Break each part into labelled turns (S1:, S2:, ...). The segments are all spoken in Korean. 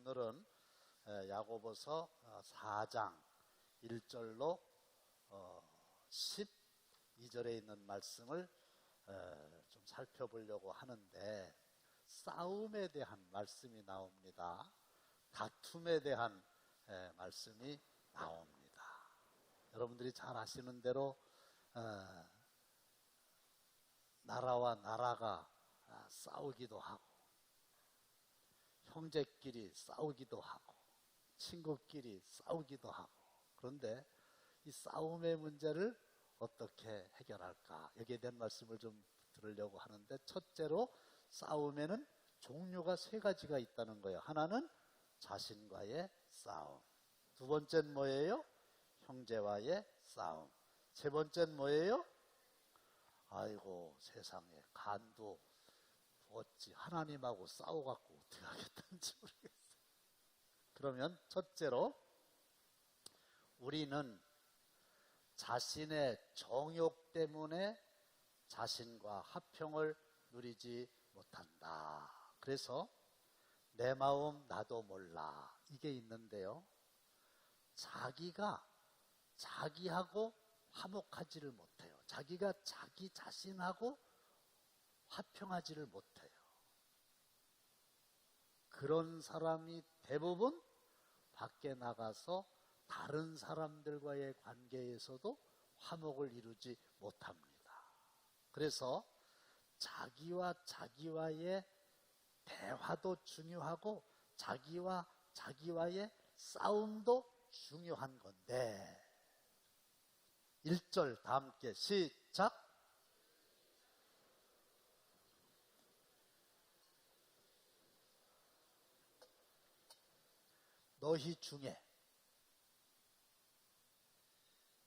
S1: 오늘은 야고보서 4장 1절로 12절에 있는 말씀을 좀 살펴보려고 하는데, 싸움에 대한 말씀이 나옵니다. 다툼에 대한 말씀이 나옵니다. 여러분들이 잘 아시는 대로 나라와 나라가 싸우기도 하고, 형제끼리 싸우기도 하고, 친구끼리 싸우기도 하고. 그런데 이 싸움의 문제를 어떻게 해결할까, 여기에 대한 말씀을 좀 들으려고 하는데, 첫째로 싸움에는 종류가 세 가지가 있다는 거예요. 하나는 자신과의 싸움, 두 번째는 뭐예요? 형제와의 싸움. 세 번째는 뭐예요? 아이고 세상에, 간도 어찌 하나님하고 싸워갖고 어떻게 하겠다는지 모르겠어요. 그러면 첫째로, 우리는 자신의 정욕 때문에 자신과 화평을 누리지 못한다. 그래서 내 마음 나도 몰라, 이게 있는데요, 자기가 자기하고 화목하지를 못해요. 자기가 자기 자신하고 화평하지를 못해요. 그런 사람이 대부분 밖에 나가서 다른 사람들과의 관계에서도 화목을 이루지 못합니다. 그래서 자기와 자기와의 대화도 중요하고, 자기와 자기와의 싸움도 중요한 건데, 1절 다 함께 시작. 너희 중에,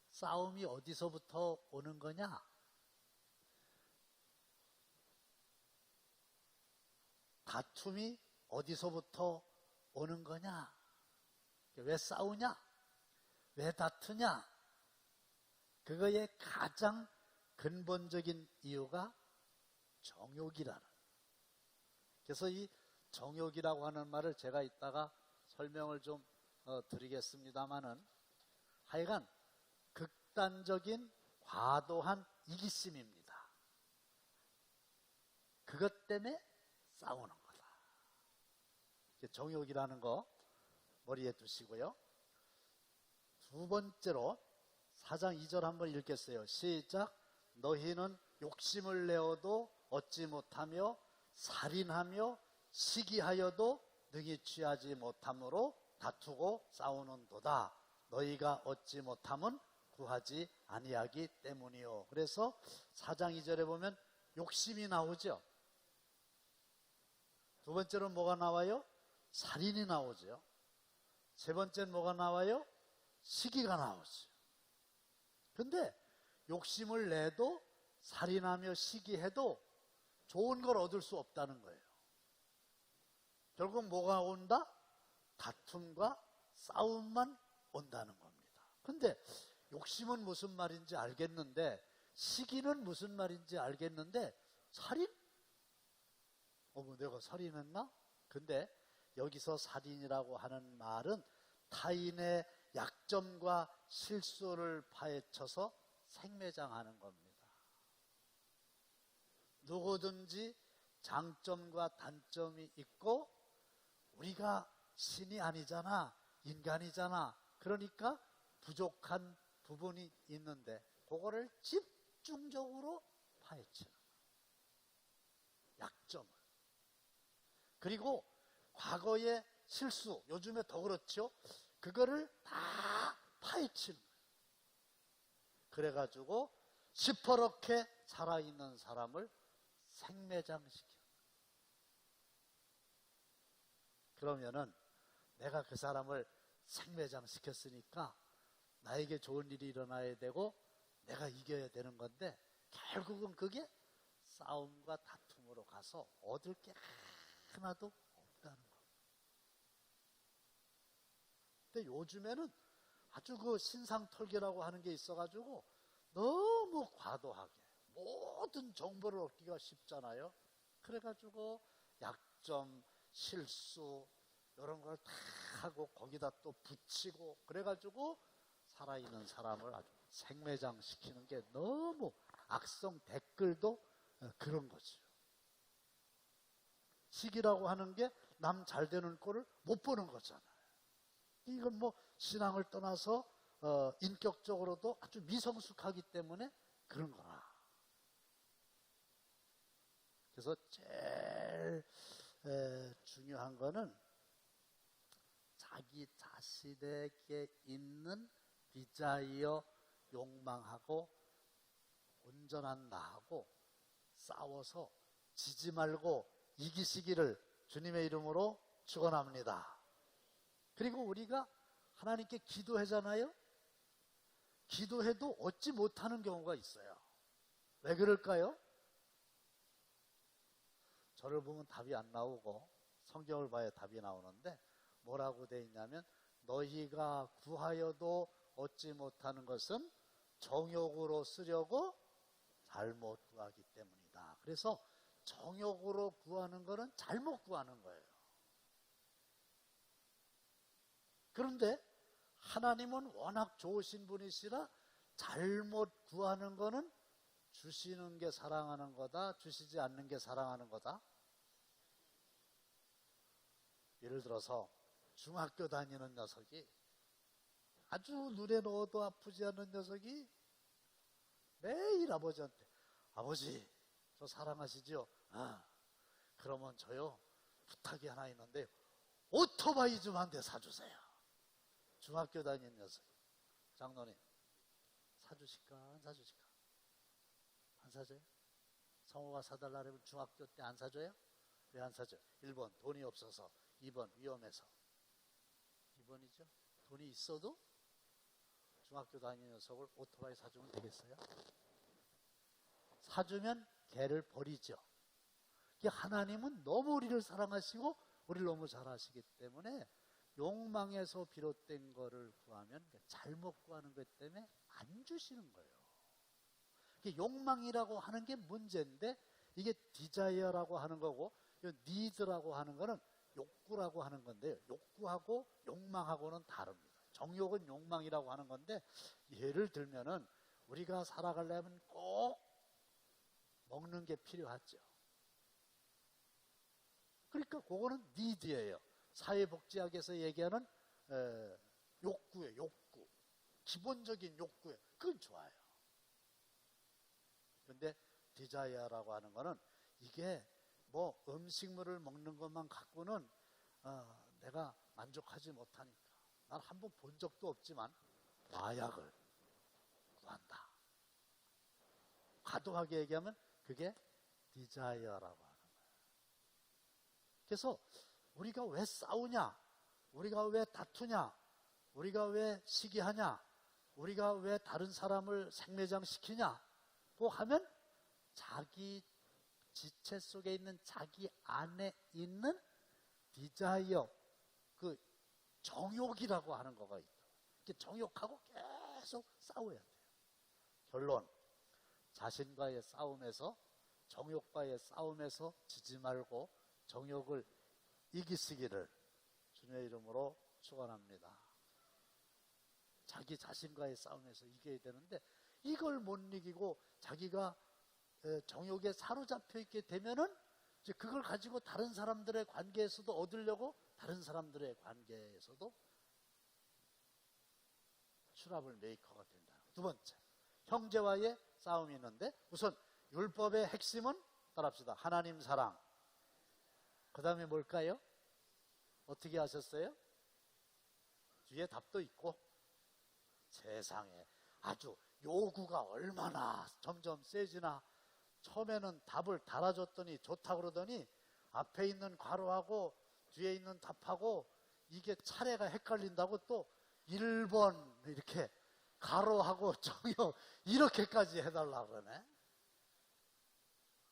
S1: 싸움이 어디서부터 오는 거냐? 다툼이 어디서부터 오는 거냐? 왜 싸우냐? 왜 다투냐? 그거의 가장 근본적인 이유가 정욕이라는. 그래서 이 정욕이라고 하는 말을 제가 이따가 설명을 좀 드리겠습니다마는, 하여간 극단적인 과도한 이기심입니다. 그것 때문에 싸우는 거다. 정욕이라는 거 머리에 두시고요. 두 번째로 4장 2절 한번 읽겠어요. 시작. 너희는 욕심을 내어도 얻지 못하며, 살인하며 시기하여도 능히 취하지 못함으로 다투고 싸우는도다. 너희가 얻지 못함은 구하지 아니하기 때문이요. 그래서 4장 2절에 보면 욕심이 나오죠. 두 번째로 뭐가 나와요? 살인이 나오죠. 세 번째는 뭐가 나와요? 시기가 나오죠. 근데 욕심을 내도 살인하며 시기해도 좋은 걸 얻을 수 없다는 거예요. 결국 뭐가 온다? 다툼과 싸움만 온다는 겁니다. 근데 욕심은 무슨 말인지 알겠는데, 시기는 무슨 말인지 알겠는데, 살인? 내가 살인했나? 근데 여기서 살인이라고 하는 말은 타인의 약점과 실수를 파헤쳐서 생매장하는 겁니다. 누구든지 장점과 단점이 있고, 우리가 신이 아니잖아, 인간이잖아. 그러니까 부족한 부분이 있는데 그거를 집중적으로 파헤치는 거예요. 약점을. 그리고 과거의 실수, 요즘에 더 그렇죠. 그거를 다 파헤치는 거예요. 그래가지고 시퍼렇게 살아있는 사람을 생매장시켜요. 그러면은 내가 그 사람을 생매장시켰으니까 나에게 좋은 일이 일어나야 되고 내가 이겨야 되는 건데, 결국은 그게 싸움과 다툼으로 가서 얻을 게 하나도 없다는 거예요. 근데 요즘에는 아주 그 신상털기라고 하는 게 있어가지고 너무 과도하게 모든 정보를 얻기가 쉽잖아요. 그래가지고 약점, 실수, 이런 걸 다 하고 거기다 또 붙이고 그래가지고 살아있는 사람을 아주 생매장시키는 게 너무 악성 댓글도 그런 거죠. 시기라고 하는 게 남 잘 되는 꼴을 못 보는 거잖아요. 이건 뭐 신앙을 떠나서 인격적으로도 아주 미성숙하기 때문에 그런 거라. 그래서 제일 중요한 거는 자기 자신에게 있는 디자이어, 욕망하고 온전한 나하고 싸워서 지지 말고 이기시기를 주님의 이름으로 축원합니다. 그리고 우리가 하나님께 기도하잖아요. 기도해도 얻지 못하는 경우가 있어요. 왜 그럴까요? 저를 보면 답이 안 나오고 성경을 봐야 답이 나오는데 뭐라고 돼 있냐면 너희가 구하여도 얻지 못하는 것은 정욕으로 쓰려고 잘못 구하기 때문이다. 그래서 정욕으로 구하는 거는 잘못 구하는 거예요. 그런데 하나님은 워낙 좋으신 분이시라 잘못 구하는 거는 주시는 게 사랑하는 거다, 주시지 않는 게 사랑하는 거다. 예를 들어서 중학교 다니는 녀석이 아주 눈에 넣어도 아프지 않는 녀석이 매일 아버지한테 아버지 저 사랑하시죠? 그러면 저요 부탁이 하나 있는데 오토바이 좀 한 대 사주세요. 중학교 다니는 녀석. 장로님 사주실까 안 사주실까? 안 사줘요? 성호가 사달라 그러면 중학교 때 안 사줘요? 왜 안 사줘요? 1번 돈이 없어서, 2번 위험해서. 2번이죠. 돈이 있어도 중학교 다니는 녀석을 오토바이 사주면 되겠어요? 사주면 걔를 버리죠. 하나님은 너무 우리를 사랑하시고 우리를 너무 잘 아시기 때문에 욕망에서 비롯된 거를 구하면 잘못 구하는 것 때문에 안 주시는 거예요. 욕망이라고 하는 게 문제인데 이게 디자이어라고 하는 거고 니드라고 하는 거는 욕구라고 하는 건데요. 욕구하고 욕망하고는 다릅니다. 정욕은 욕망이라고 하는 건데 예를 들면은 우리가 살아가려면 꼭 먹는 게 필요하죠. 그러니까 그거는 니드예요. 사회복지학에서 얘기하는 욕구예요. 욕구. 기본적인 욕구예요. 그건 좋아요. 그런데 디자이어라고 하는 거는 이게 뭐 음식물을 먹는 것만 갖고는 내가 만족하지 못하니까 난 한번 본 적도 없지만 마약을 구한다. 과도하게 얘기하면 그게 디자이어라고 하는 거예요. 그래서 우리가 왜 싸우냐? 우리가 왜 다투냐? 우리가 왜 시기하냐? 우리가 왜 다른 사람을 생매장시키냐? 고 하면 자기 지체 속에 있는 자기 안에 있는 디자이어, 그 정욕이라고 하는 거가 있다. 정욕하고 계속 싸워야 돼요. 결론, 자신과의 싸움에서, 정욕과의 싸움에서 지지 말고 정욕을 이기시기를 주님의 이름으로 축원합니다. 자기 자신과의 싸움에서 이겨야 되는데 이걸 못 이기고 자기가 정욕에 사로잡혀 있게 되면은 이제 그걸 가지고 다른 사람들의 관계에서도 얻으려고 다른 사람들의 관계에서도 트러블 메이커가 된다. 두 번째, 형제와의 싸움이 있는데 우선 율법의 핵심은 따라합시다. 하나님 사랑. 그 다음에 뭘까요? 어떻게 하셨어요? 뒤에 답도 있고 세상에 아주 요구가 얼마나 점점 세지나. 처음에는 답을 달아줬더니 좋다고 그러더니 앞에 있는 괄호하고 뒤에 있는 답하고 이게 차례가 헷갈린다고 또 1번 이렇게 가로하고 정역 이렇게까지 해달라 그러네.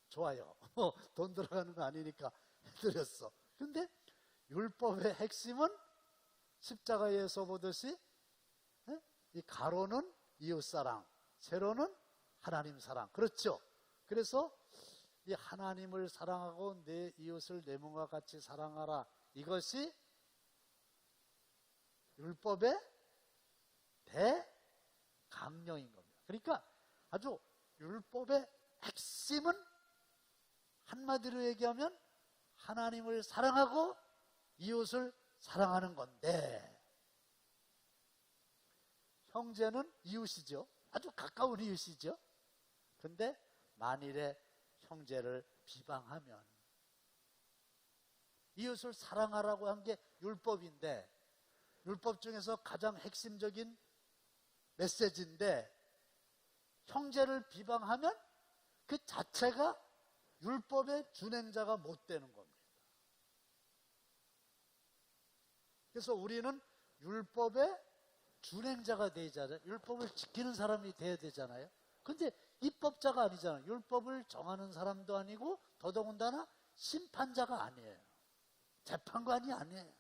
S1: 좋아요. 돈 들어가는 거 아니니까 해드렸어. 근데 율법의 핵심은 십자가에서 보듯이 이 가로는 이웃사랑, 세로는 하나님 사랑. 그렇죠? 그래서 이 하나님을 사랑하고 내 이웃을 내 몸과 같이 사랑하라. 이것이 율법의 대강령인 겁니다. 그러니까 아주 율법의 핵심은 한마디로 얘기하면 하나님을 사랑하고 이웃을 사랑하는 건데, 형제는 이웃이죠. 아주 가까운 이웃이죠. 근데 만일에 형제를 비방하면, 이웃을 사랑하라고 한 게 율법인데, 율법 중에서 가장 핵심적인 메시지인데, 형제를 비방하면 그 자체가 율법의 준행자가 못 되는 겁니다. 그래서 우리는 율법의 준행자가 되잖아요. 율법을 지키는 사람이 돼야 되잖아요. 근데 입법자가 아니잖아요. 율법을 정하는 사람도 아니고 더더군다나 심판자가 아니에요. 재판관이 아니에요.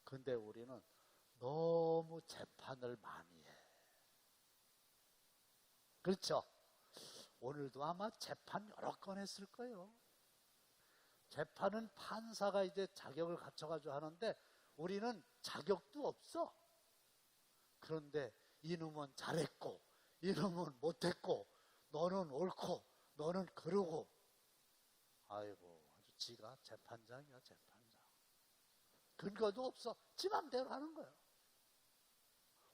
S1: 근데 우리는 너무 재판을 많이 해. 그렇죠? 오늘도 아마 재판 여러 건 했을 거예요. 재판은 판사가 이제 자격을 갖춰가지고 하는데 우리는 자격도 없어. 그런데 이놈은 잘했고 이놈은 못했고 너는 옳고 너는 그러고, 아이고 아주 지가 재판장이야, 재판장. 근거도 없어. 지 맘대로 하는 거예요.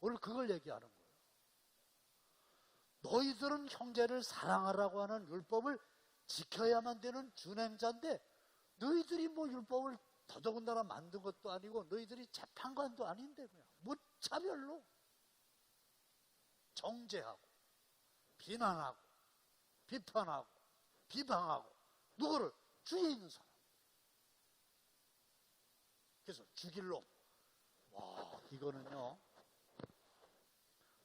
S1: 오늘 그걸 얘기하는 거예요. 너희들은 형제를 사랑하라고 하는 율법을 지켜야만 되는 준행자인데, 너희들이 뭐 율법을 더더군다나 만든 것도 아니고 너희들이 재판관도 아닌데 그냥 무차별로 정죄하고 비난하고 비판하고 비방하고, 누구를? 주위에 있는 사람. 그래서 죽일로. 와, 이거는요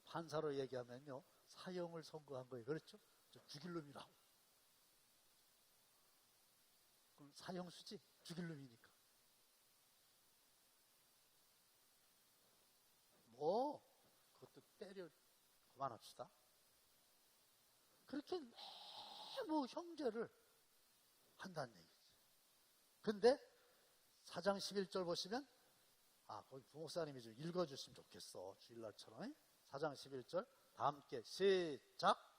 S1: 판사로 얘기하면요 사형을 선고한 거예요. 그렇죠? 죽일 놈이라고. 그럼 사형수지, 죽일 놈이니까. 뭐 그것도 때려 그만합시다. 그렇게 너무 형제를 한다는 얘기지. 근데 4장 11절 보시면, 거기 부목사님이 좀 읽어주시면 좋겠어, 주일날처럼. 4장 11절 다 함께 시작.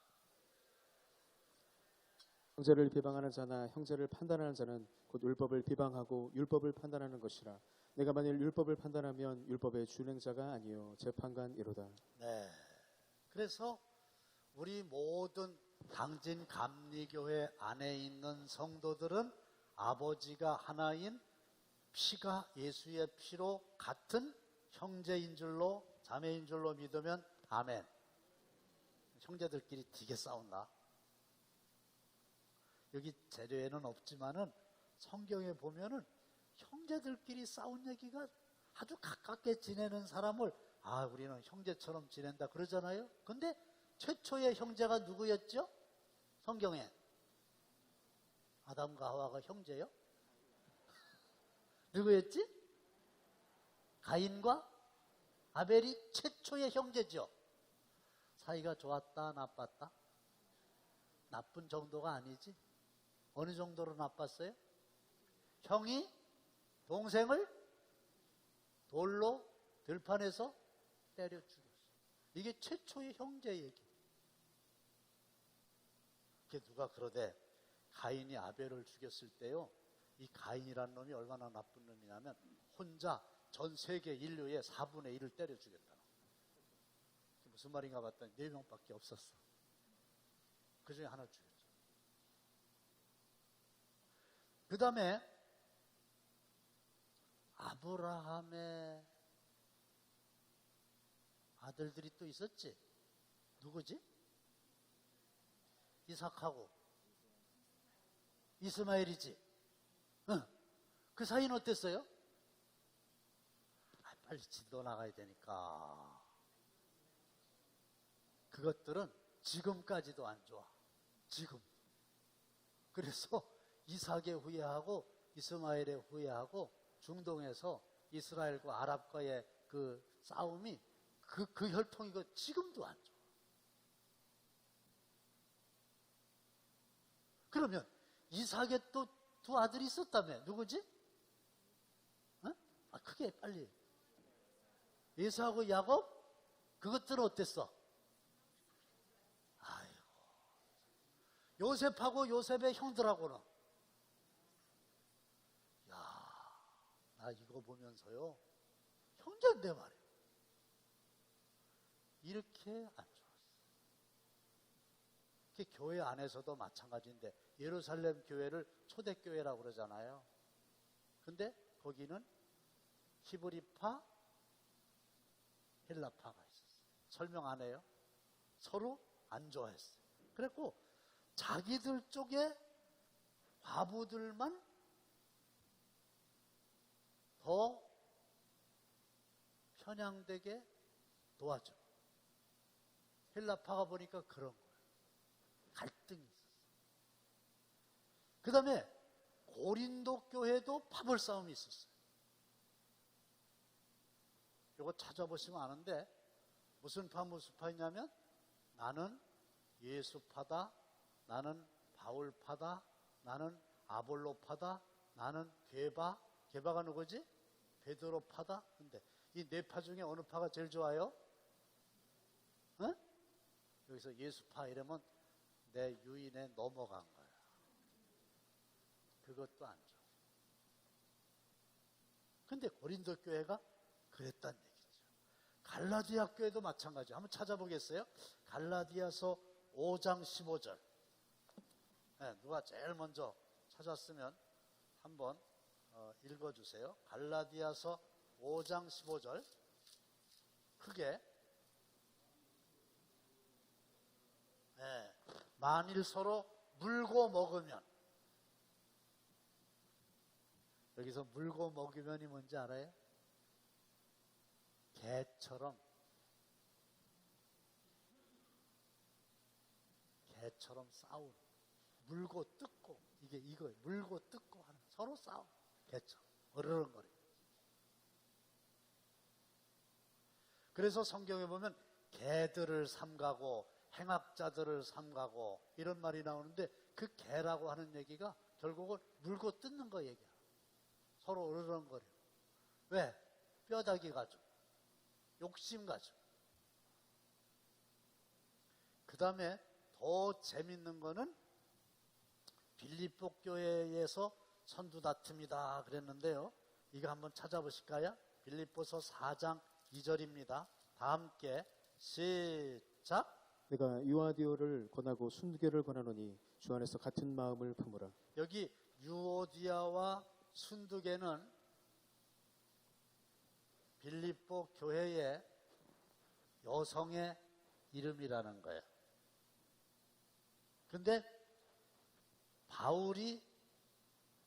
S2: 형제를 비방하는 자나 형제를 판단하는 자는 곧 율법을 비방하고 율법을 판단하는 것이라. 내가 만일 율법을 판단하면 율법의 준행자가 아니요 재판관이로다.
S1: 네. 그래서 우리 모든 당진 감리교회 안에 있는 성도들은 아버지가 하나인, 피가 예수의 피로 같은 형제인 줄로, 자매인 줄로 믿으면 아멘. 형제들끼리 되게 싸운다. 여기 재료에는 없지만은 성경에 보면은 형제들끼리 싸운 얘기가, 아주 가깝게 지내는 사람을 우리는 형제처럼 지낸다 그러잖아요. 근데 최초의 형제가 누구였죠? 성경에 아담과 하와가 형제요? 누구였지? 가인과 아벨이 최초의 형제죠. 사이가 좋았다, 나빴다? 나쁜 정도가 아니지. 어느 정도로 나빴어요? 형이 동생을 돌로 들판에서 때려 죽였어. 이게 최초의 형제 얘기. 누가 그러대, 가인이 아벨을 죽였을 때요, 이 가인이라는 놈이 얼마나 나쁜 놈이냐면 혼자 전 세계 인류의 4분의 1을 때려 죽였다. 무슨 말인가 봤더니 4명밖에 없었어. 그 중에 하나를 죽였죠. 그 다음에 아브라함의 아들들이 또 있었지. 누구지? 이삭하고 이스마엘이지. 응. 그 사이는 어땠어요? 빨리 진도 나가야 되니까. 그것들은 지금까지도 안 좋아. 지금. 그래서 이삭의 후예하고 이스마엘의 후예하고 중동에서 이스라엘과 아랍과의 그 싸움이, 그 혈통이 지금도 안 좋아. 그러면 이삭의 또 두 아들이 있었다며. 누구지? 어? 크게 빨리. 에사하고 야곱 그것들은 어땠어? 아이고. 요셉하고 요셉의 형들하고는 나 이거 보면서요 형제인데 말이에요. 이렇게 안 좋았어요. 그게 교회 안에서도 마찬가지인데 예루살렘 교회를 초대교회라고 그러잖아요. 근데 거기는 히브리파, 헬라파가 있었어요. 설명 안 해요. 서로 안 좋아했어요. 그랬고 자기들 쪽에 과부들만 더 편향되게 도와줘. 헬라파가 보니까 그런 거예요. 갈등이 있었어요. 그 다음에 고린도 교회도 파벌 싸움이 있었어요. 이거 찾아보시면 아는데 무슨 파 무슨 파이냐면 나는 예수파다, 나는 바울파다, 나는 아볼로파다, 나는 게바가 누구지? 베드로파다. 근데 이 네 파 중에 어느 파가 제일 좋아요? 응? 여기서 예수파 이러면 내 유인에 넘어간 거야. 그것도 안 좋아. 근데 고린도 교회가 그랬단 얘기죠. 갈라디아 교회도 마찬가지. 한번 찾아보겠어요? 갈라디아서 5장 15절. 네, 누가 제일 먼저 찾았으면 한번 읽어주세요. 갈라디아서 5장 15절. 크게. 네, 만일 서로 물고 먹으면. 여기서 물고 먹으면이 뭔지 알아요? 개처럼 싸우는, 물고 뜯고, 이거예요. 물고 뜯고 하는, 서로 싸워. 개처럼 어르렁거려. 그래서 성경에 보면 개들을 삼가고 행악자들을 삼가고 이런 말이 나오는데 그 개라고 하는 얘기가 결국은 물고 뜯는 거 얘기야. 서로 어르렁거려. 왜? 뼈다귀 가지고, 욕심 가지고. 그 다음에 더 재밌는 거는 빌립보 교회에서 선두 다툼이다 그랬는데요. 이거 한번 찾아보실까요? 빌립보서 4장 2절입니다. 다 함께 시작.
S2: 내가 유아디오를 권하고 순두개를 권하노니 주 안에서 같은 마음을 품으라.
S1: 여기 유오디아와 순두개는 빌립보 교회의 여성의 이름이라는 거예요. 근데 바울이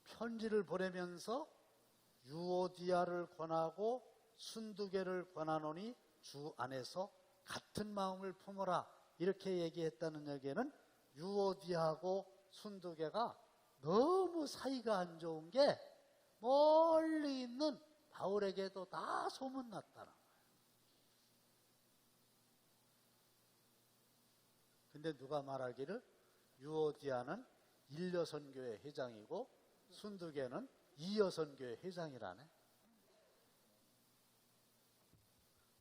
S1: 편지를 보내면서 유오디아를 권하고 순두개를 권하노니 주 안에서 같은 마음을 품어라 이렇게 얘기했다는 얘기는 유오디아하고 순두개가 너무 사이가 안 좋은 게 멀리 있는 바울에게도 다 소문났다는 거예요. 근데 누가 말하기를 유오디아는 1여선교회 회장이고 순두개는 2여선교회 회장이라네.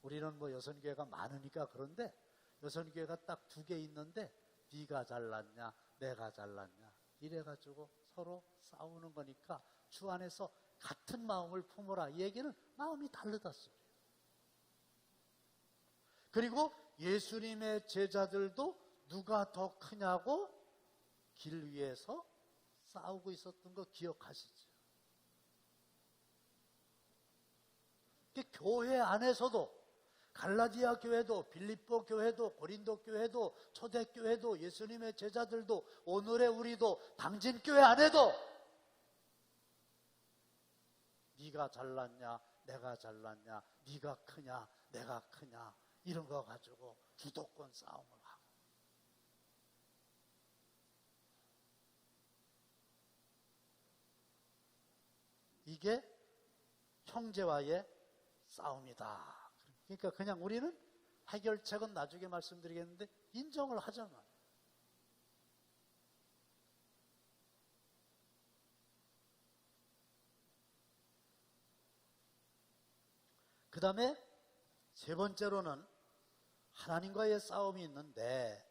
S1: 우리는 뭐 여선교회가 많으니까 그런데 여선교회가 딱 2개 있는데 네가 잘났냐 내가 잘났냐 이래가지고 서로 싸우는 거니까 주 안에서 같은 마음을 품어라. 이 얘기는 마음이 다르다 소리예요. 그리고 예수님의 제자들도 누가 더 크냐고 길 위에서 싸우고 있었던 거 기억하시죠? 교회 안에서도 갈라디아 교회도 빌립보 교회도 고린도 교회도 초대교회도 예수님의 제자들도 오늘의 우리도 당진 교회 안에도 네가 잘났냐 내가 잘났냐 네가 크냐 내가 크냐 이런 거 가지고 주도권 싸움을 하고 이게 형제와의 싸움이다. 그러니까 그냥 우리는 해결책은 나중에 말씀드리겠는데 인정을 하잖아. 그 다음에 세 번째로는 하나님과의 싸움이 있는데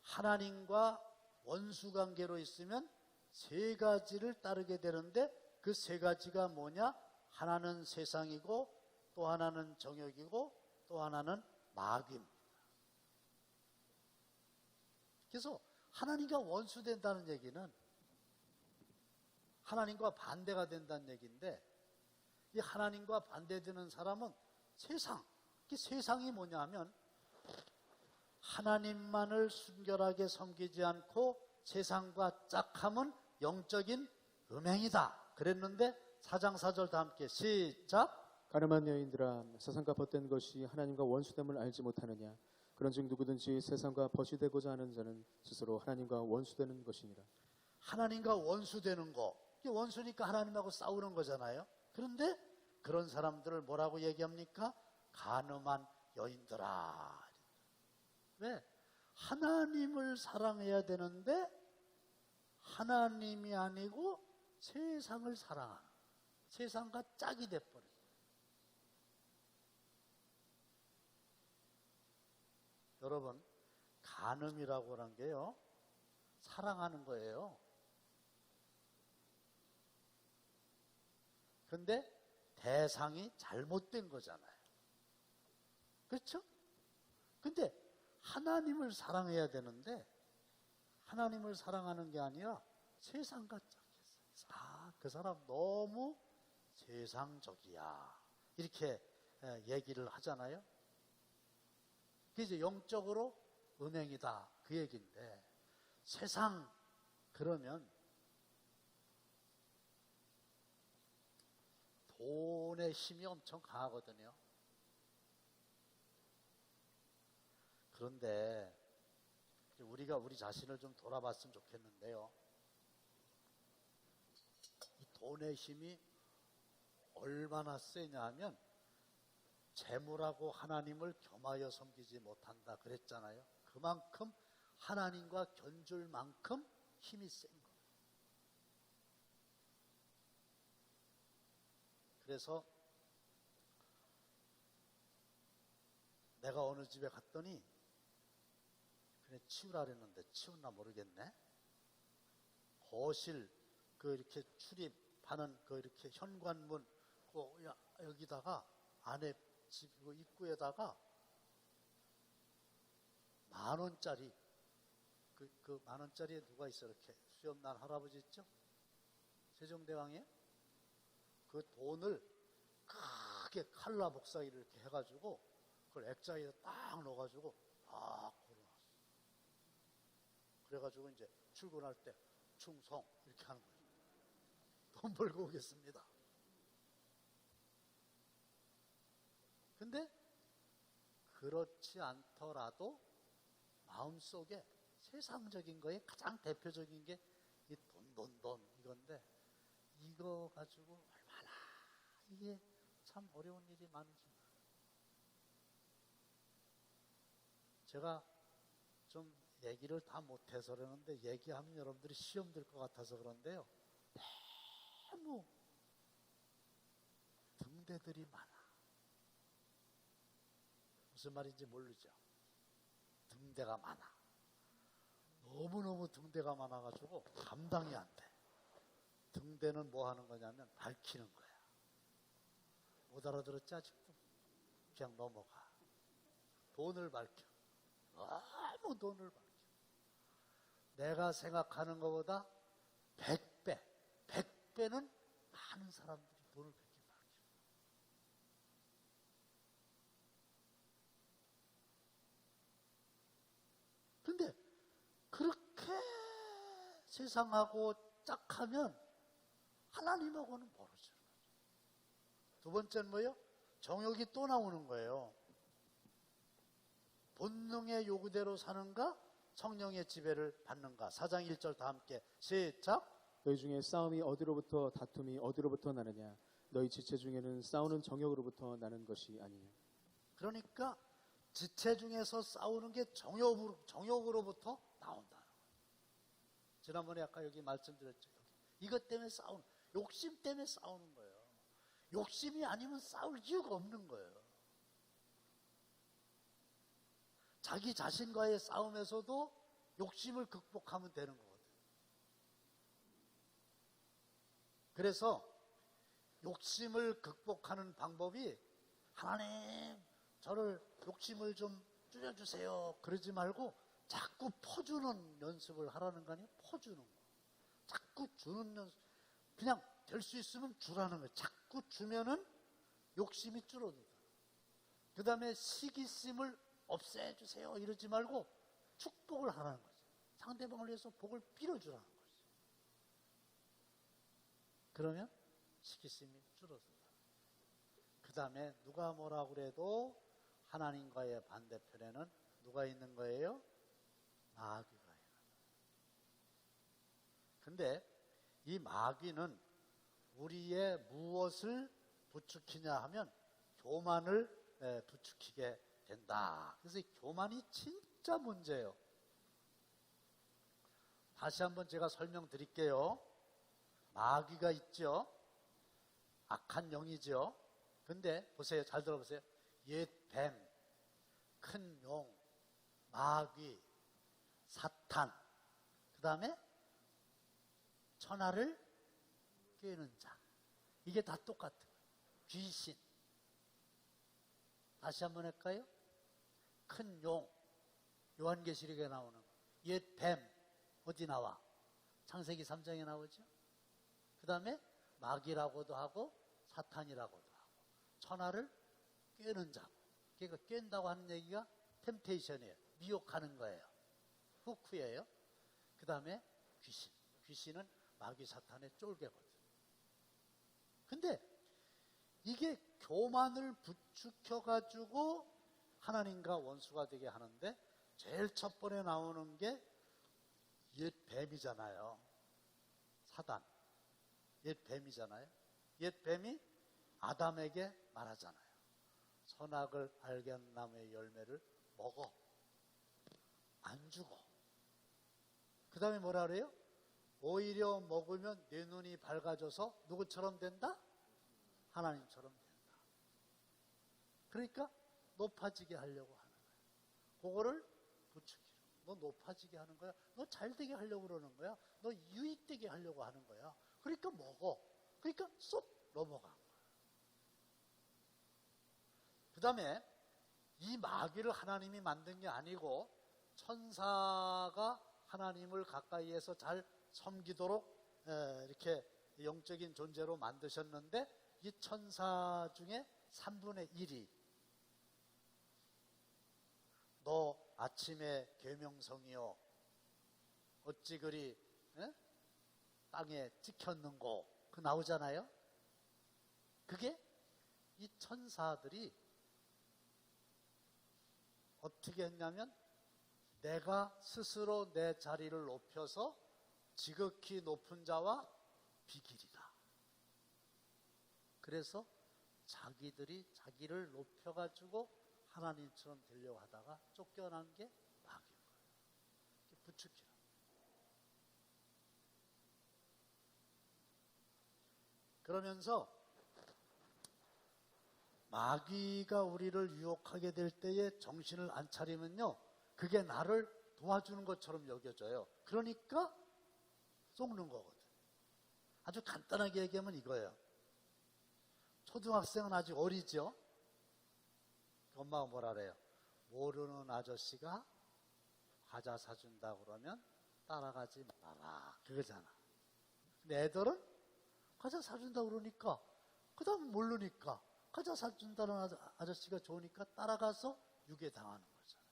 S1: 하나님과 원수 관계로 있으면 세 가지를 따르게 되는데 그 세 가지가 뭐냐? 하나는 세상이고 또 하나는 정욕이고 또 하나는 마귀입니다. 그래서 하나님과 원수된다는 얘기는 하나님과 반대가 된다는 얘기인데 이 하나님과 반대되는 사람은 세상. 이 세상이 뭐냐 하면 하나님만을 순결하게 섬기지 않고 세상과 짝하면 영적인 음행이다. 그랬는데 4장 4절 다 함께 시작.
S2: 가늠한 여인들아 세상과 벗된 것이 하나님과 원수됨을 알지 못하느냐. 그런즉 누구든지 세상과 벗이 되고자 하는 자는 스스로 하나님과 원수되는 것이니라.
S1: 하나님과 원수되는 거. 이게 원수니까 하나님하고 싸우는 거잖아요. 그런데 그런 사람들을 뭐라고 얘기합니까? 가늠한 여인들아. 왜? 하나님을 사랑해야 되는데 하나님이 아니고 세상을 사랑하는, 세상과 짝이 돼버린. 여러분, 간음이라고 하는 게요, 사랑하는 거예요. 근데 대상이 잘못된 거잖아요. 그렇죠? 근데 하나님을 사랑해야 되는데 하나님을 사랑하는 게 아니라 세상과 짝이었어요. 아, 그 사람 너무 세상적이야. 이렇게 얘기를 하잖아요. 그게 이제 영적으로 음행이다. 그 얘기인데 세상 그러면 돈의 힘이 엄청 강하거든요. 그런데 우리가 우리 자신을 좀 돌아봤으면 좋겠는데요. 이 돈의 힘이 얼마나 세냐 하면 재물하고 하나님을 겸하여 섬기지 못한다 그랬잖아요. 그만큼 하나님과 견줄 만큼 힘이 센 거예요. 그래서 내가 어느 집에 갔더니 그냥 치우라 그랬는데 치웠나 모르겠네. 거실 그 이렇게 출입하는 그 이렇게 현관문 그 여기다가 안에 집 입구에다가 10,000원짜리 그 10,000원짜리에 누가 있어? 이렇게 수염난 할아버지 있죠? 세종대왕에 그 돈을 크게 칼라 복사기를 이렇게 해가지고 그걸 액자에다 딱 넣어가지고 딱 걸어놨어. 그래가지고 이제 출근할 때 충성 이렇게 하는 거예요. 돈 벌고 오겠습니다. 근데 그렇지 않더라도 마음속에 세상적인 거에 가장 대표적인 게 이 돈 이건데 이거 가지고 얼마나 이게 참 어려운 일이 많은지. 제가 좀 얘기를 다 못해서 그러는데 얘기하면 여러분들이 시험 들 것 같아서 그런데요. 너무 등대들이 많아. 무슨 말인지 모르죠. 등대가 많아. 너무너무 등대가 많아가지고 감당이 안 돼. 등대는 뭐 하는 거냐면 밝히는 거야. 못 알아들었지 아직도? 그냥 넘어가. 돈을 밝혀. 너무 돈을 밝혀. 내가 생각하는 것보다 100배, 100배는 많은 사람들이 돈을 그렇게 밝혀. 근데 그렇게 세상하고 짝하면 하나님하고는 멀어지는 거죠. 두 번째는 뭐예요? 정욕이 또 나오는 거예요. 본능의 요구대로 사는가? 성령의 지배를 받는가? 4장 1절 다 함께 시작.
S2: 너희 중에 싸움이 어디로부터 다툼이 어디로부터 나느냐. 너희 지체 중에는 싸우는 정욕으로부터 나는 것이 아니냐.
S1: 그러니까 지체 중에서 싸우는 게 정욕으로부터 나온다는 거예요. 지난번에 아까 여기 말씀드렸죠. 이것 때문에 싸우는, 욕심 때문에 싸우는 거예요. 욕심이 아니면 싸울 이유가 없는 거예요. 자기 자신과의 싸움에서도 욕심을 극복하면 되는 거거든. 그래서 욕심을 극복하는 방법이 하나님 저를 욕심을 좀 줄여주세요 그러지 말고 자꾸 퍼주는 연습을 하라는 거 아니에요? 퍼주는 거. 자꾸 주는 연습. 그냥 될 수 있으면 주라는 거예요. 자꾸 주면은 욕심이 줄어든다. 그 다음에 시기심을 없애주세요 이러지 말고 축복을 하라는 거죠. 상대방을 위해서 복을 빌어주라는 거죠. 그러면 시기심이 줄어든다. 그 다음에 누가 뭐라 그래도 하나님과의 반대편에는 누가 있는 거예요? 마귀가 있는 거예요. 근데 이 마귀는 우리의 무엇을 부추기냐 하면 교만을 부추기게 된다. 그래서 이 교만이 진짜 문제예요. 다시 한번 제가 설명드릴게요. 마귀가 있죠. 악한 영이죠. 근데 보세요. 잘 들어보세요. 옛 뱀, 큰 용, 마귀, 사탄, 그 다음에 천하를 꿰는 자. 이게 다 똑같아요. 귀신. 다시 한번 할까요? 큰 용, 요한계시록에 나오는 옛 뱀, 어디 나와? 창세기 3장에 나오죠. 그 다음에 마귀라고도 하고 사탄이라고도 하고 천하를 꿰는 자고. 그러니까 꿰는다고 하는 얘기가 템테이션이에요. 미혹하는 거예요. 후크예요. 그 다음에 귀신. 귀신은 마귀 사탄의 쫄개거든. 근데 이게 교만을 부추겨가지고 하나님과 원수가 되게 하는데 제일 첫 번에 나오는 게 옛 뱀이잖아요. 사단. 옛 뱀이잖아요. 옛 뱀이 아담에게 말하잖아요. 선악을 알게 하는 나무의 열매를 먹어. 안 죽어. 그 다음에 뭐라 그래요? 오히려 먹으면 내 눈이 밝아져서 누구처럼 된다? 하나님처럼 된다. 그러니까 높아지게 하려고 하는 거야. 그거를 부추기로. 너 높아지게 하는 거야. 너 잘되게 하려고 그러는 거야. 너 유익되게 하려고 하는 거야. 그러니까 먹어. 그러니까 쏙 넘어간 거야. 그 다음에 이 마귀를 하나님이 만든 게 아니고 천사가 하나님을 가까이에서 잘 섬기도록 이렇게 영적인 존재로 만드셨는데 이 천사 중에 3분의 1이 너 아침에 계명성이요 어찌 그리 땅에 찍혔는고 그 나오잖아요. 그게 이 천사들이 어떻게 했냐면 내가 스스로 내 자리를 높여서 지극히 높은 자와 비길이다. 그래서 자기들이 자기를 높여가지고 하나님처럼 되려고 하다가 쫓겨난 게 마귀인 거예요. 부추기라. 그러면서 마귀가 우리를 유혹하게 될 때에 정신을 안 차리면요, 그게 나를 도와주는 것처럼 여겨져요. 그러니까 속는 거거든. 아주 간단하게 얘기하면 이거예요. 초등학생은 아직 어리죠? 엄마가 뭐라 그래요? 모르는 아저씨가 과자 사준다 그러면 따라가지 마라. 그거잖아. 근데 애들은 과자 사준다 그러니까, 그 다음 모르니까, 과자 사준다는 아저씨가 좋으니까 따라가서 유괴당하는 거잖아요.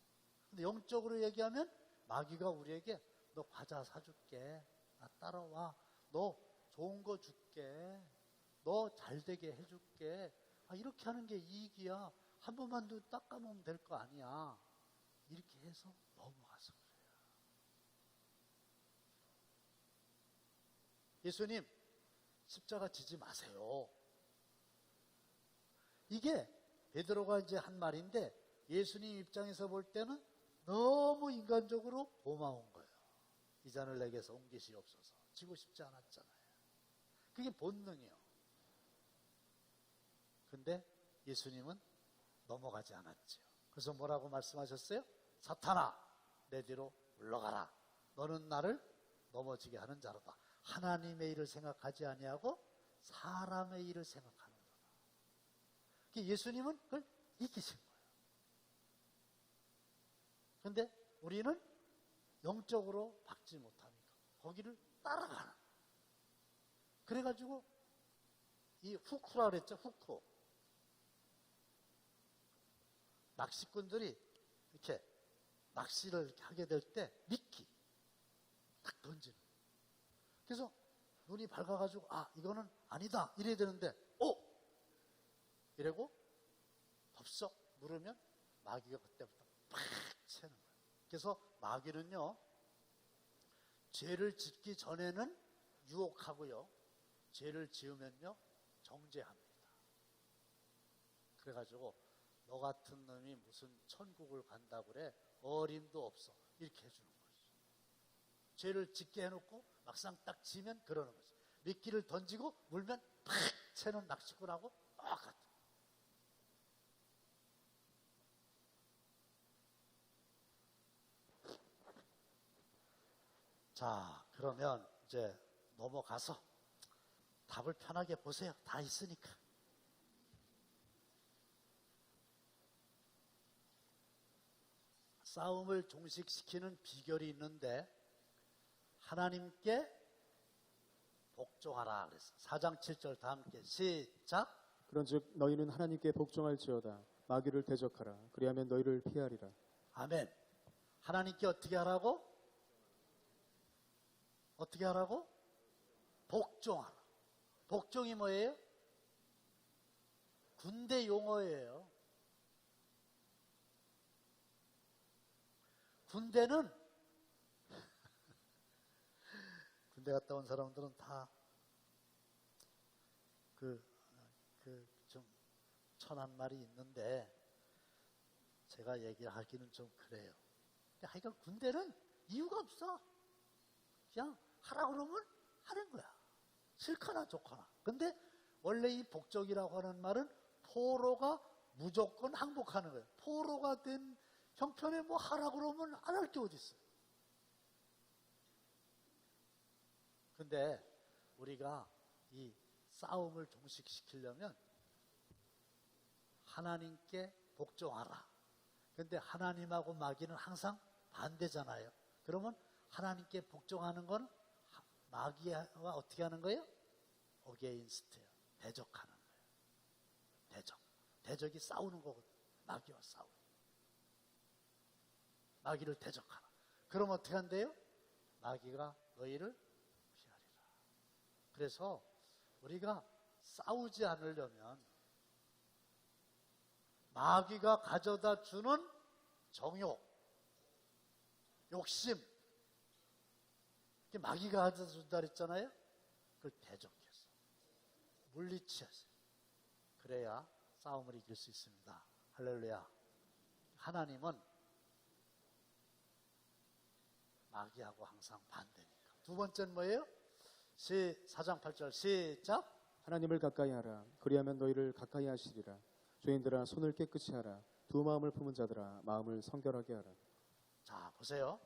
S1: 근데 영적으로 얘기하면 마귀가 우리에게 너 과자 사줄게. 나 따라와. 너 좋은 거 줄게. 너 잘되게 해줄게. 이렇게 하는 게 이익이야. 한 번만 더 닦아놓으면 될 거 아니야. 이렇게 해서 넘어가서 그래요. 예수님, 십자가 지지 마세요. 이게 베드로가 이제 한 말인데 예수님 입장에서 볼 때는 너무 인간적으로 고마운 거예요. 이 잔을 내게서 옮기시옵소서. 지고 싶지 않았잖아요. 그게 본능이에요. 근데 예수님은 넘어가지 않았죠. 그래서 뭐라고 말씀하셨어요? 사탄아 내 뒤로 물러가라. 너는 나를 넘어지게 하는 자로다. 하나님의 일을 생각하지 아니하고 사람의 일을 생각하는 거다. 예수님은 그걸 이기신 거예요. 그런데 우리는 영적으로 받지 못하니까 거기를 따라가는. 그래가지고 이 후쿠라 그랬죠. 후쿠. 낚시꾼들이 이렇게 낚시를 하게 될 때 미끼 딱 던지는. 그래서 눈이 밝아가지고 아 이거는 아니다 이래야 되는데 오! 이러고 덥석 물으면 마귀가 그때부터 팍 채는 거예요. 그래서 마귀는요 죄를 짓기 전에는 유혹하고요 죄를 지으면요 정죄합니다. 그래가지고 너 같은 놈이 무슨 천국을 간다고 그래 어림도 없어 이렇게 해주는 거죠. 죄를 짓게 해놓고 막상 딱 지면 그러는 거죠. 미끼를 던지고 물면 팍 채는 낚시꾼하고 똑같아. 자 그러면 이제 넘어가서 답을 편하게 보세요. 다 있으니까. 싸움을 종식시키는 비결이 있는데 하나님께 복종하라 그랬어. 4장 7절 다 함께 시작.
S2: 그런즉 너희는 하나님께 복종할지어다. 마귀를 대적하라. 그리하면 너희를 피하리라.
S1: 아멘. 하나님께 어떻게 하라고? 어떻게 하라고? 복종하라. 복종이 뭐예요? 군대 용어예요. 군대는 군대 갔다 온 사람들은 다 좀 천한 말이 있는데 제가 얘기하기는 좀 그래요. 근데 하여간 군대는 이유가 없어. 그냥 하라 그러면 하는 거야. 싫거나 좋거나. 근데 원래 이 복종이라고 하는 말은 포로가 무조건 항복하는 거예요. 포로가 된 형편에 뭐 하라 그러면 안 할 게 어디 있어요. 근데 우리가 이 싸움을 종식시키려면 하나님께 복종하라. 근데 하나님하고 마귀는 항상 반대잖아요. 그러면 하나님께 복종하는 건 마귀와 어떻게 하는 거예요? 어게인스트예요. 대적하는 거예요. 대적. 대적이 싸우는 거거든. 마귀와 싸우는. 마귀를 대적하라. 그럼 어떻게 한대요? 마귀가 너희를 피하리라. 그래서 우리가 싸우지 않으려면 마귀가 가져다 주는 정욕, 욕심, 마귀가 가져다 준다 그랬잖아요. 그걸 대적해서 물리치하세요. 그래야 싸움을 이길 수 있습니다. 할렐루야. 하나님은 마귀하고 항상 반대니까. 두 번째는 뭐예요? 4장 8절 시작.
S2: 하나님을 가까이 하라. 그리하면 너희를 가까이 하시리라. 죄인들아 손을 깨끗이 하라. 두 마음을 품은 자들아 마음을 성결하게 하라.
S1: 자 보세요.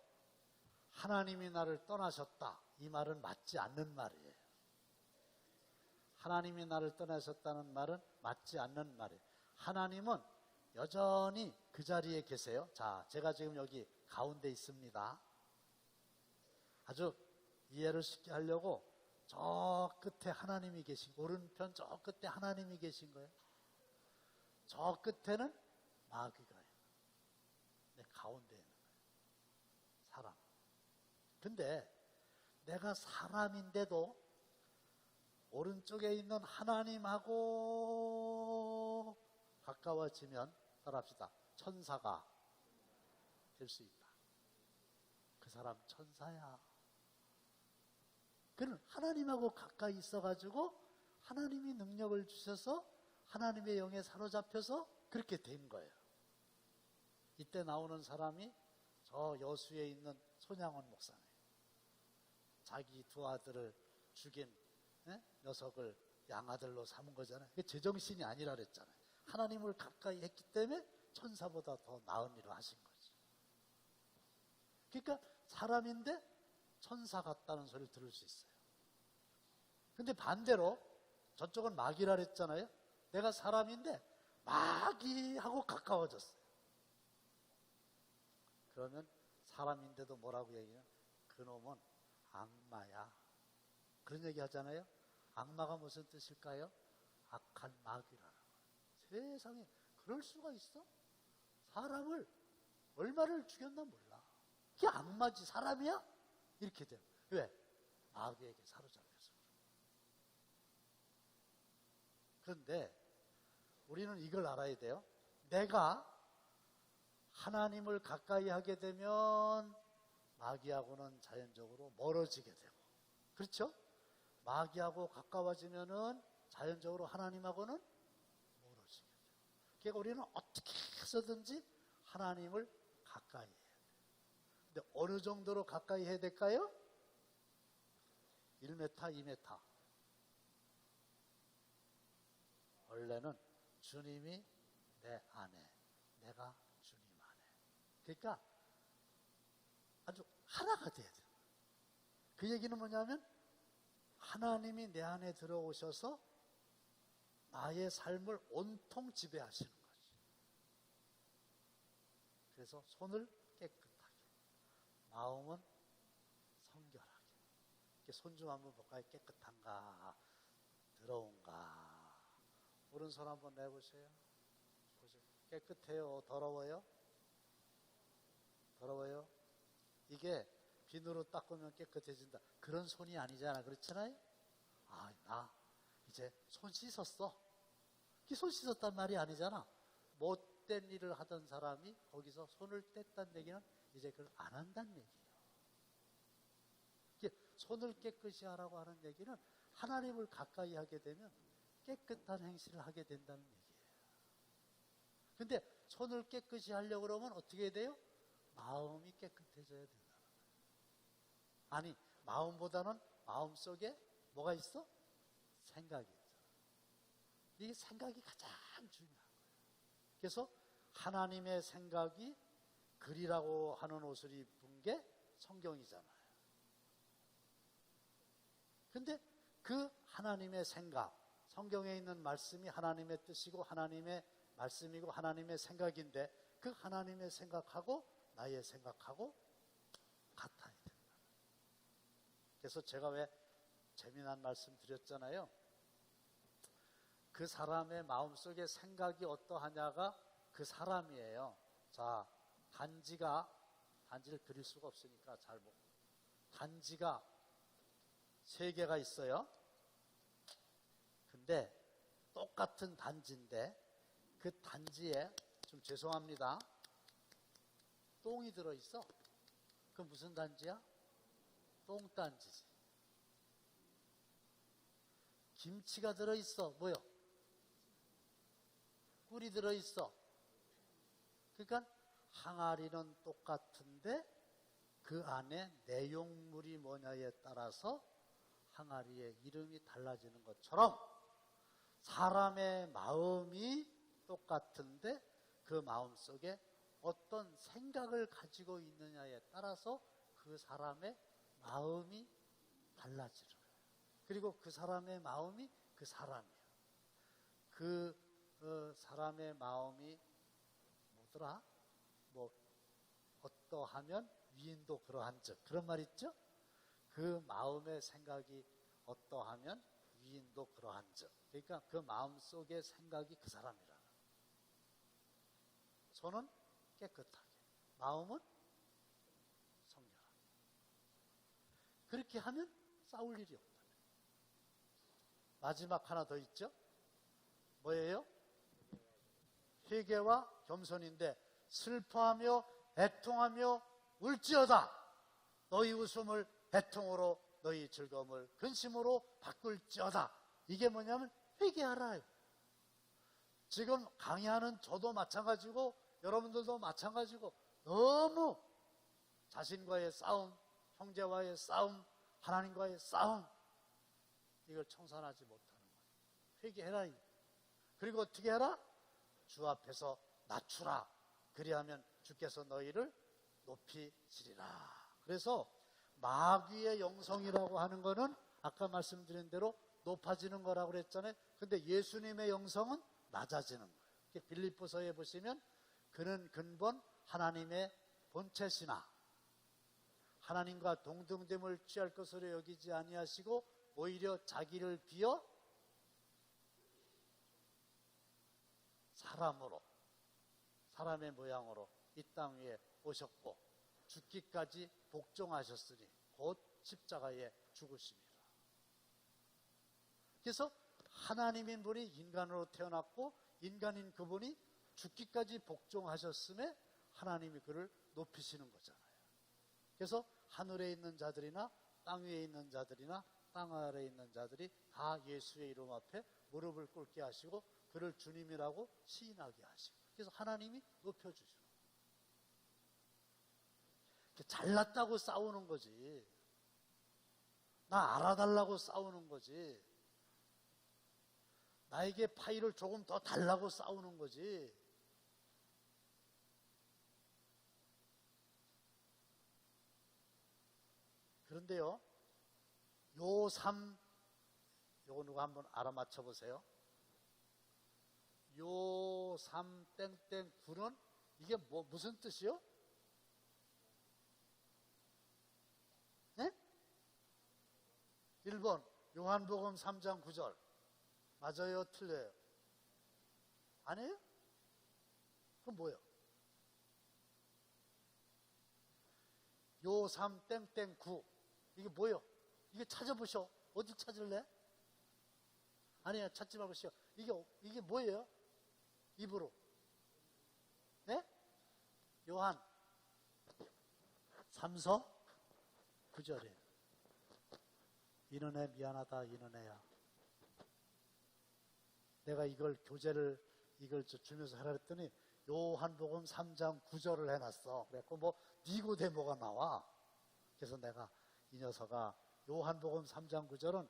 S1: 하나님이 나를 떠나셨다. 이 말은 맞지 않는 말이에요. 하나님이 나를 떠나셨다는 말은 맞지 않는 말이에요. 하나님은 여전히 그 자리에 계세요. 자, 제가 지금 여기 가운데 있습니다. 아주 이해를 쉽게 하려고 저 끝에 하나님이 계신, 오른편 저 끝에 하나님이 계신 거예요. 저 끝에는 마귀가 있는 거예요. 내 가운데 있는 거예요. 사람. 근데 내가 사람인데도 오른쪽에 있는 하나님하고 가까워지면 따라합시다. 천사가 될 수 있다. 그 사람 천사야. 그는 하나님하고 가까이 있어가지고 하나님이 능력을 주셔서 하나님의 영에 사로잡혀서 그렇게 된 거예요. 이때 나오는 사람이 저 여수에 있는 손양원 목사님. 자기 두 아들을 죽인 녀석을 양아들로 삼은 거잖아요. 그게 제정신이 아니라 그랬잖아요. 하나님을 가까이 했기 때문에 천사보다 더 나은 일을 하신 거지. 그러니까 사람인데 천사 같다는 소리를 들을 수 있어요. 근데 반대로 저쪽은 마귀라 그랬잖아요. 내가 사람인데 마귀하고 가까워졌어요. 그러면 사람인데도 뭐라고 얘기해요? 그놈은 악마야. 그런 얘기 하잖아요. 악마가 무슨 뜻일까요? 악한 마귀라는 거예요. 세상에 그럴 수가 있어? 사람을 얼마를 죽였나 몰라. 그게 악마지 사람이야? 이렇게 돼요. 왜? 마귀에게 사로잡혀서. 그런데 우리는 이걸 알아야 돼요. 내가 하나님을 가까이 하게 되면 마귀하고는 자연적으로 멀어지게 되고, 그렇죠? 마귀하고 가까워지면은 자연적으로 하나님하고는 멀어지게 돼요. 그러니까 우리는 어떻게 해서든지 하나님을 가까이 해야 돼요. 근데 어느 정도로 가까이 해야 될까요? 1m, 2m. 원래는 주님이 내 안에, 내가 주님 안에. 그러니까 아주 하나가 돼야 돼요. 그 얘기는 뭐냐면 하나님이 내 안에 들어오셔서 나의 삶을 온통 지배하시는 거지. 그래서 손을 깨끗하게, 마음은 성결하게. 손 좀 한번 볼까요? 깨끗한가, 더러운가. 오른손 한번 내보세요. 보세요. 깨끗해요? 더러워요? 더러워요? 이게 비누로 닦으면 깨끗해진다. 그런 손이 아니잖아. 그렇잖아요? 아, 나 이제 손 씻었어. 이 손 씻었단 말이 아니잖아. 못된 일을 하던 사람이 거기서 손을 뗐다는 얘기는 이제 그걸 안 한다는 얘기예요. 손을 깨끗이 하라고 하는 얘기는 하나님을 가까이 하게 되면 깨끗한 행실을 하게 된다는 얘기예요. 근데 손을 깨끗이 하려고 그러면 어떻게 해야 돼요? 마음이 깨끗해져야 된다는 거예요. 아니, 마음보다는 마음속에 뭐가 있어? 생각이 있잖아. 이게 생각이 가장 중요한 거예요. 그래서 하나님의 생각이 글이라고 하는 옷을 입은 게 성경이잖아요. 근데 그 하나님의 생각, 성경에 있는 말씀이 하나님의 뜻이고 하나님의 말씀이고 하나님의 생각인데 그 하나님의 생각하고 나의 생각하고 같아야 된다. 그래서 제가 왜 재미난 말씀 드렸잖아요. 그 사람의 마음속에 생각이 어떠하냐가 그 사람이에요. 자, 단지를 그릴 수가 없으니까 잘 보고. 단지가 3개가 있어요. 근데 똑같은 단지인데 그 단지에 좀 죄송합니다. 똥이 들어있어. 그건 무슨 단지야? 똥단지지. 김치가 들어있어. 뭐요? 꿀이 들어있어. 그러니까 항아리는 똑같은데 그 안에 내용물이 뭐냐에 따라서 항아리의 이름이 달라지는 것처럼 사람의 마음이 똑같은데 그 마음 속에 어떤 생각을 가지고 있느냐에 따라서 그 사람의 마음이 달라지는 거예요. 그리고 그 사람의 마음이 그 사람이에요. 그 사람의 마음이 뭐더라? 뭐 어떠하면 위인도 그러한즉 그런 말 있죠? 그 마음의 생각이 어떠하면 위인도 그러한즉. 그러니까 그 마음 속의 생각이 그 사람이라는. 손은 깨끗하게, 마음은 성결하게. 그렇게 하면 싸울 일이 없다. 마지막 하나 더 있죠? 뭐예요? 회개와 겸손인데 슬퍼하며 애통하며 울지어다. 너희 웃음을 애통으로 너희 즐거움을 근심으로 바꿀지어다. 이게 뭐냐면 회개하라요. 지금 강의하는 저도 마찬가지고 여러분들도 마찬가지고 너무 자신과의 싸움, 형제와의 싸움, 하나님과의 싸움, 이걸 청산하지 못하는 거예요. 회개해라. 그리고 어떻게 해라? 주 앞에서 낮추라. 그리하면 주께서 너희를 높이시리라. 그래서 마귀의 영성이라고 하는 거는 아까 말씀드린 대로 높아지는 거라고 그랬잖아요. 근데 예수님의 영성은 낮아지는 거예요. 빌립보서에 보시면 그는 근본 하나님의 본체시나 하나님과 동등됨을 취할 것으로 여기지 아니하시고 오히려 자기를 비어 사람의 모양으로 이 땅 위에 오셨고 죽기까지 복종하셨으니 곧 십자가에 죽으십니다. 그래서 하나님인 분이 인간으로 태어났고 인간인 그분이 죽기까지 복종하셨음에 하나님이 그를 높이시는 거잖아요. 그래서 하늘에 있는 자들이나 땅 위에 있는 자들이나 땅 아래에 있는 자들이 다 예수의 이름 앞에 무릎을 꿇게 하시고 그를 주님이라고 시인하게 하시고 그래서 하나님이 높여주시고 잘났다고 싸우는 거지. 나 알아달라고 싸우는 거지. 나에게 파일을 조금 더 달라고 싸우는 거지. 그런데요, 요3, 요거 누가 한번 알아맞혀 보세요. 요3 땡땡 9는 이게 무슨 뜻이요? 네? 1번 요한복음 3장 9절 맞아요? 틀려요? 아니에요? 그럼 뭐예요? 요3 땡땡 9 이게 뭐예요? 이게 찾아보셔. 어디 찾을래? 아니야, 찾지 마보시오. 이게 뭐예요? 입으로. 네? 요한 3서 9절이에요. 이는혜 미안하다, 이는혜야. 내가 이걸 교재를 이걸 주면서 하라 그랬더니 요한복음 3장 9절을 해놨어. 그래갖고 뭐 니고데모가 나와. 그래서 내가 이 녀석아 요한복음 3장 9절은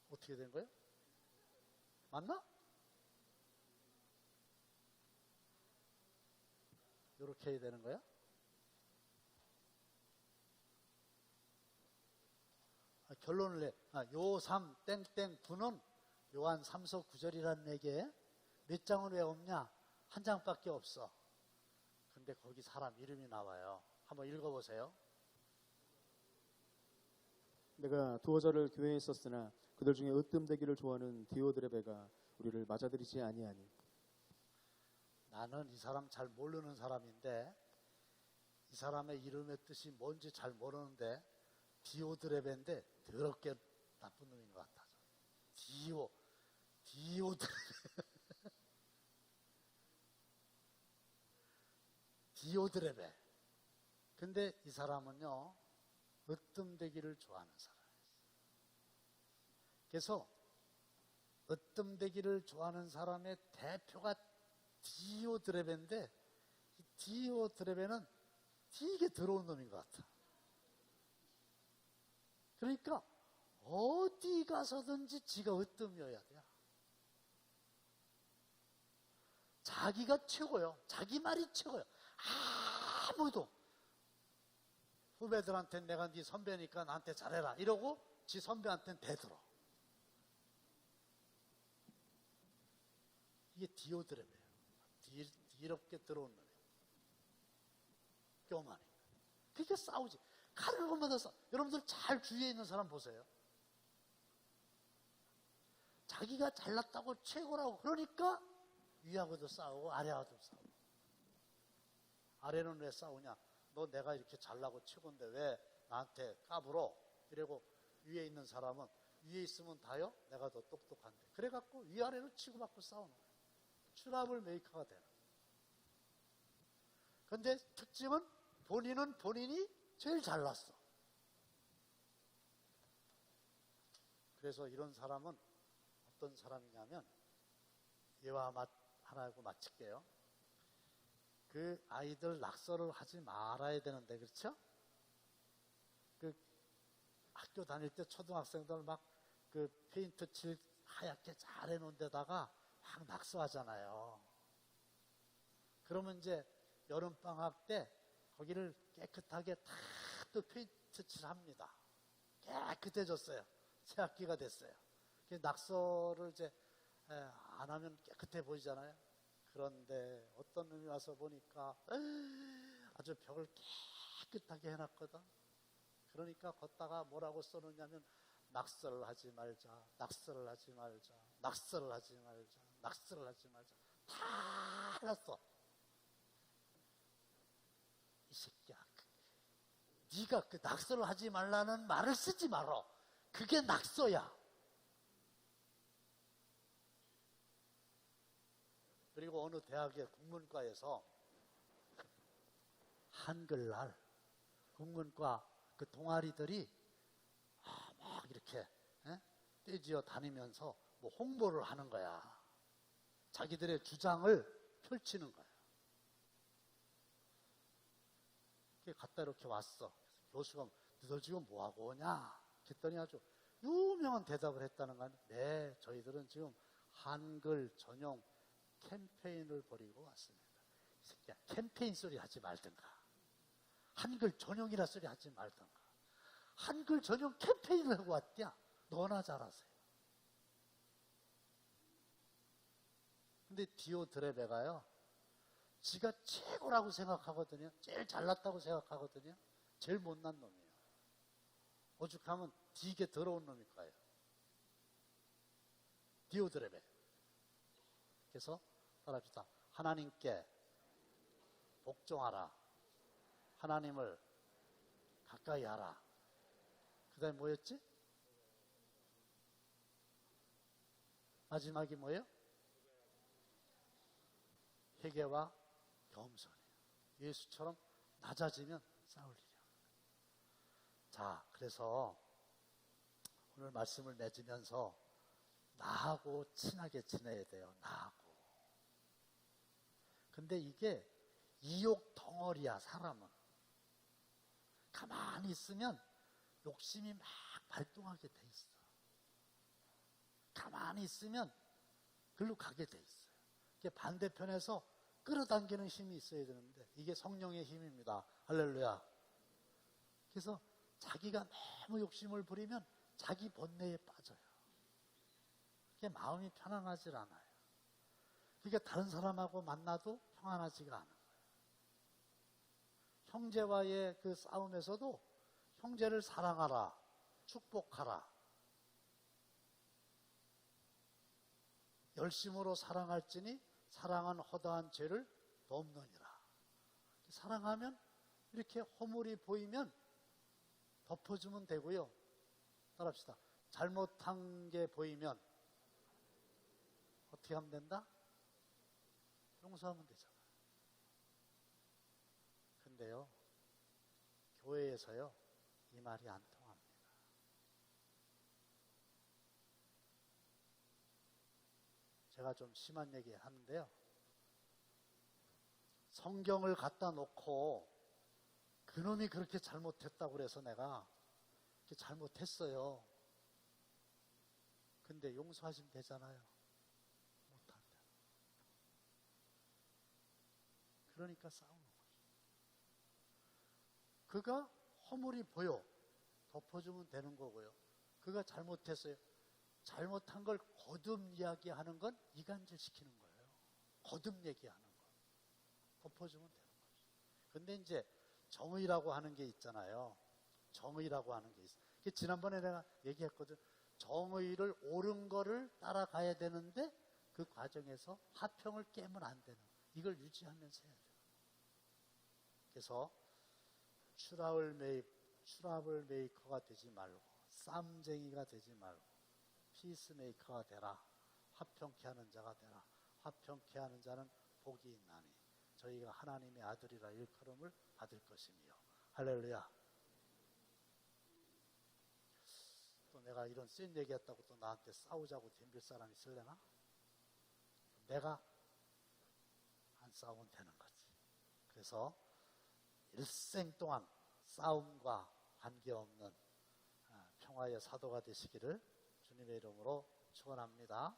S1: 어떻게 된 거예요? 맞나? 이렇게 해야 되는 거야? 결론을 내. 요3 땡땡 9는 요한 3서 9절이라는 얘기에 몇 장은 왜 없냐? 한 장밖에 없어. 근데 거기 사람 이름이 나와요. 한번 읽어보세요.
S2: 내가 두어 절을 교회에 썼으나 그들 중에 으뜸되기를 좋아하는 디오드레베가 우리를 맞아들이지 아니하니.
S1: 나는 이 사람 잘 모르는 사람인데 이 사람의 이름의 뜻이 뭔지 잘 모르는데 디오드레베인데 더럽게 나쁜 놈인 것 같아. 디오드레베. 근데 이 사람은요 으뜸되기를 좋아하는 사람이에요. 그래서 으뜸되기를 좋아하는 사람의 대표가 디오드레베인데 이 디오드레베는 되게 더러운 놈인 것 같아. 그러니까 어디 가서든지 지가 으뜸이어야 돼. 자기가 최고요. 자기 말이 최고요. 아무도 후배들한테는 내가 네 선배니까 나한테 잘해라 이러고 지 선배한테는 대들어. 이게 디오드레베예요. 더럽게 들어온 놈이에요. 껴만이. 그게 싸우지. 가는 것마다 싸워. 여러분들 잘 주위에 있는 사람 보세요. 자기가 잘났다고 최고라고 그러니까 위하고도 싸우고 아래하고도 싸우고. 아래는 왜 싸우냐? 너 내가 이렇게 잘나고 최고인데 왜 나한테 까불어? 이러고 위에 있는 사람은 위에 있으면 다요? 내가 더 똑똑한데. 그래갖고 위아래로 치고받고 싸우는 거예요. 트러블 메이커가 되는 거예요. 근데 특징은 본인은 본인이 제일 잘났어. 그래서 이런 사람은 어떤 사람이냐면 얘와 하나 하고 마칠게요. 그 아이들 낙서를 하지 말아야 되는데 그렇죠? 그 학교 다닐 때 초등학생들 막 그 페인트 칠 하얗게 잘 해놓은 데다가 막 낙서하잖아요. 그러면 이제 여름방학 때 거기를 깨끗하게 다 또 페인트 칠합니다. 깨끗해졌어요. 새 학기가 됐어요. 낙서를 이제 안 하면 깨끗해 보이잖아요. 그런데 어떤 놈이 와서 보니까 아주 벽을 깨끗하게 해놨거든. 그러니까 걷다가 뭐라고 써놓냐면 낙서를 하지 말자, 낙서를 하지 말자, 낙서를 하지 말자, 낙서를 하지 말자. 다 해놨어. 이 새끼야, 네가 그 낙서를 하지 말라는 말을 쓰지 말어. 그게 낙서야. 그리고 어느 대학의 국문과에서 한글날 국문과 그 동아리들이 막 이렇게 떼지어 다니면서 뭐 홍보를 하는 거야. 자기들의 주장을 펼치는 거야. 갔다 이렇게 왔어. 교수가 너들 지금 뭐하고 오냐? 그랬더니 아주 유명한 대답을 했다는 거야. 네, 저희들은 지금 한글 전용 캠페인을 벌이고 왔습니다. 이 새끼야, 캠페인 소리 하지 말든가. 한글 전용이라 소리 하지 말든가. 한글 전용 캠페인을 하고 왔냐? 너나 잘하세요. 근데 디오드레베가요, 지가 최고라고 생각하거든요. 제일 잘났다고 생각하거든요. 제일 못난 놈이에요. 오죽하면 되게 더러운 놈일 거예요. 디오드레베. 그래서 따라합시다. 하나님께 복종하라. 하나님을 가까이 하라. 그 다음에 뭐였지? 마지막이 뭐예요? 회개와 겸손이에요. 예수처럼 낮아지면 싸울 일이 없어요. 자, 그래서 오늘 말씀을 맺으면서 나하고 친하게 지내야 돼요. 나하고. 근데 이게 이욕 덩어리야, 사람은. 가만히 있으면 욕심이 막 발동하게 돼 있어. 가만히 있으면 글로 가게 돼 있어요. 이게 반대편에서 끌어당기는 힘이 있어야 되는데 이게 성령의 힘입니다. 할렐루야. 그래서 자기가 너무 욕심을 부리면 자기 번뇌에 빠져요. 그게 마음이 편안하질 않아요. 그러니까 다른 사람하고 만나도 평안하지가 않아요. 형제와의 그 싸움에서도 형제를 사랑하라, 축복하라, 열심으로 사랑할지니 사랑은 허다한 죄를 덮느니라. 사랑하면 이렇게 허물이 보이면 덮어주면 되고요. 따라합시다. 잘못한 게 보이면 어떻게 하면 된다? 용서하면 되잖아요. 근데요, 교회에서요, 이 말이 안 통합니다. 제가 좀 심한 얘기 하는데요. 성경을 갖다 놓고 그놈이 그렇게 잘못했다고 그래서 내가 그렇게 잘못했어요. 근데 용서하시면 되잖아요. 못한다. 그러니까 싸우는 거죠. 그가 허물이 보여. 덮어주면 되는 거고요. 그가 잘못했어요. 잘못한 걸 거듭 이야기하는 건 이간질 시키는 거예요. 거듭 얘기하는 거. 덮어주면 되는 거죠. 근데 이제 정의라고 하는 게 있잖아요. 정의라고 하는 게 있어요. 지난번에 내가 얘기했거든. 정의를 옳은 거를 따라가야 되는데 그 과정에서 화평을 깨면 안 되는, 이걸 유지하면서 해야 돼요. 그래서 트러블 메이커가 되지 말고, 쌈쟁이가 되지 말고 피스메이커가 되라. 화평케 하는 자가 되라. 화평케 하는 자는 복이 있나니 저희가 하나님의 아들이라 일컬음을 받을 것이며. 할렐루야. 또 내가 이런 센 얘기했다고 또 나한테 싸우자고 덤빌 사람이 있을래나? 내가 안 싸우면 되는 거지. 그래서 일생 동안 싸움과 관계없는 평화의 사도가 되시기를 주님의 이름으로 축원합니다.